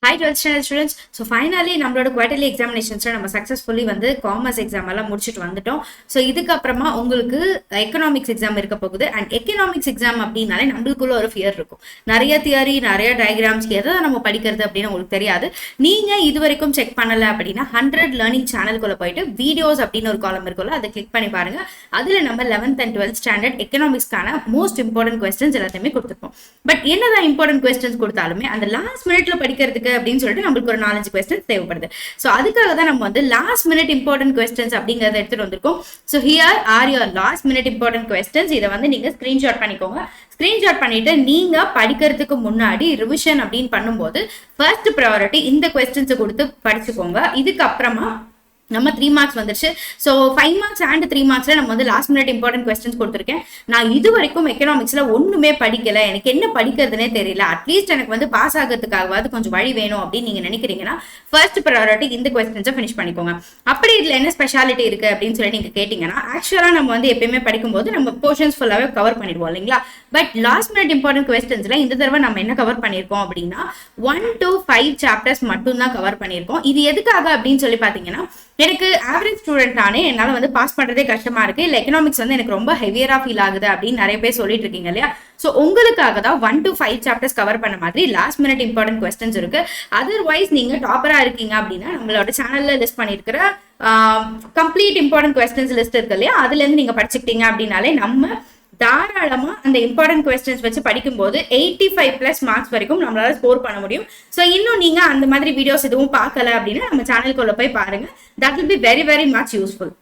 Hi 12th standard students. So finally நம்மளோட quarterly எக்ஸாமினேஷன்ஸ்ல நம்ம successfully வந்து காமர்ஸ் எக்ஸாம் எல்லாம் முடிச்சுட்டு வந்துட்டோம். ஸோ இதுக்கப்புறமா உங்களுக்கு எக்கனாமிக்ஸ் எக்ஸாம் இருக்க போகுது. அண்ட் எக்கனாமிக்ஸ் எக்ஸாம் அப்படின்னாலே நம்மளுக்குள்ள ஒரு ஃபியர் இருக்கும். நிறைய தியரி, நிறைய டயக்ராம்ஸ், எதை நம்ம படிக்கிறது அப்படின்னு உங்களுக்கு தெரியாது. நீங்க இது வரைக்கும் செக் பண்ணல அப்படின்னா 100 லேர்னிங் சேனலுக்குள்ள போயிட்டு வீடியோஸ் அப்படின்னு ஒரு காலம் இருக்குல்ல, அதை கிளிக் பண்ணி பாருங்க. அதுல நம்ம 11th and 12th ஸ்டாண்டர்ட் எக்கனாமிக்ஸ்க்கான மோஸ்ட் இம்பார்ட்டன்ட் கொஸ்டின்ஸ் எல்லாத்தையுமே கொடுத்துருப்போம். பட் என்னதான் இம்பார்ட்டன்ட் கொஸ்டின்ஸ் கொடுத்தாலுமே அந்த லாஸ்ட் மினிட்ல படிக்கிறதுக்கு அப்படின்னு சொல்லிட்டு நம்மளுக்கு ஒரு 4-5 கொஸ்டின்ஸ் தேவைப்படுது. ஸோ அதுக்காக தான் நம்ம வந்து லாஸ்ட் மினிட் இம்பார்ட்டன்ட் கொஸ்டின்ஸ் அப்படிங்கறத எடுத்துட்டு வந்திருக்கோம். So here are your last minute important questions. இதை வந்து நீங்க ஸ்கிரீன்ஷாட் பண்ணிக்கோங்க. ஸ்கிரீன்ஷாட் பண்ணிட்டு நீங்க படிக்கிறதுக்கு முன்னாடி ரிவிஷன் அப்படின்னு பண்ணும்போது ஃபர்ஸ்ட் ப்ரையாரிட்டி இந்த கொஸ்டின்ஸை கொடுத்து படிச்சுக்கோங்க. இதுக்கப்புறமா நம்ம 3 மார்க்ஸ் வந்துருச்சு. ஸோ 5 மார்க்ஸ் அண்ட் 3 மார்க்ஸ்ல நம்ம வந்து லாஸ்ட் மினிட் இம்பார்ட்டன்ட் கொஸ்டின்ஸ் கொடுத்துருக்கேன். நான் இது வரைக்கும் எக்கனாமிக்ஸ்ல ஒண்ணுமே படிக்கல, எனக்கு என்ன படிக்கிறதுனே தெரியல, அட்லீஸ்ட் எனக்கு வந்து பாஸ் ஆகிறதுக்காகவாது கொஞ்சம் வழி வேணும் அப்படின்னு நீங்க நினைக்கிறீங்கன்னா ஃபர்ஸ்ட் ப்ரையாரிட்டி இந்த கொஸ்டின்ஸை ஃபினிஷ் பண்ணிக்கோங்க. அப்படி இதுல என்ன ஸ்பெஷாலிட்டி இருக்கு அப்படின்னு சொல்லி நீங்க கேட்டீங்கன்னா, ஆக்சுவலா நம்ம வந்து எப்பயுமே படிக்கும்போது நம்ம போர்ஷன்ஸ் ஃபுல்லாவே கவர் பண்ணிடுவோம் இல்லைங்களா? பட் லாஸ்ட் மினிட் இம்பார்ட்டன்ட் கொஸ்டின்ஸ்ல இந்த தடவை நம்ம என்ன கவர் பண்ணிருக்கோம் அப்படின்னா 1 to 5 சாப்டர்ஸ் மட்டும் தான் கவர் பண்ணிருக்கோம். இது எதுக்காக அப்படின்னு சொல்லி பாத்தீங்கன்னா, எனக்கு ஆவரேஜ் ஸ்டூடெண்டானே என்னால வந்து பாஸ் பண்றதே கஷ்டமா இருக்கு, இல்ல எக்கனாமிக்ஸ் வந்து எனக்கு ரொம்ப ஹெவியரா ஃபீல் ஆகுது அப்படின்னு நிறைய பேர் சொல்லிட்டு இருக்கீங்க இல்லையா? ஸோ உங்களுக்காக தான் 1 to 5 சாப்டர்ஸ் கவர் பண்ண மாதிரி லாஸ்ட் மினிட் இம்பார்ட்டன்ட் கொஸ்டின்ஸ் இருக்கு. அதர்வைஸ் நீங்க டாப்பரா இருக்கீங்க அப்படின்னா நம்மளோட சேனல்ல லிஸ்ட் பண்ணிருக்கிற கம்ப்ளீட் இம்பார்ட்டன்ட் கொஸ்டின்ஸ் லிஸ்ட் இருக்கு இல்லையா, அதுல இருந்து நீங்க படிச்சுக்கிட்டீங்க அப்படின்னாலே நம்ம தாராளமா அந்த இம்பார்ட்டன்ட் கொஸ்டின்ஸ் வச்சு படிக்கும்போது 85+ மார்க்ஸ் வரைக்கும் நம்மளால ஸ்கோர் பண்ண முடியும். ஸோ இன்னும் நீங்க அந்த மாதிரி வீடியோஸ் எதுவும் பார்க்கல அப்படின்னா நம்ம சேனலுக்குள்ள போய் பாருங்க. That will be very very much useful.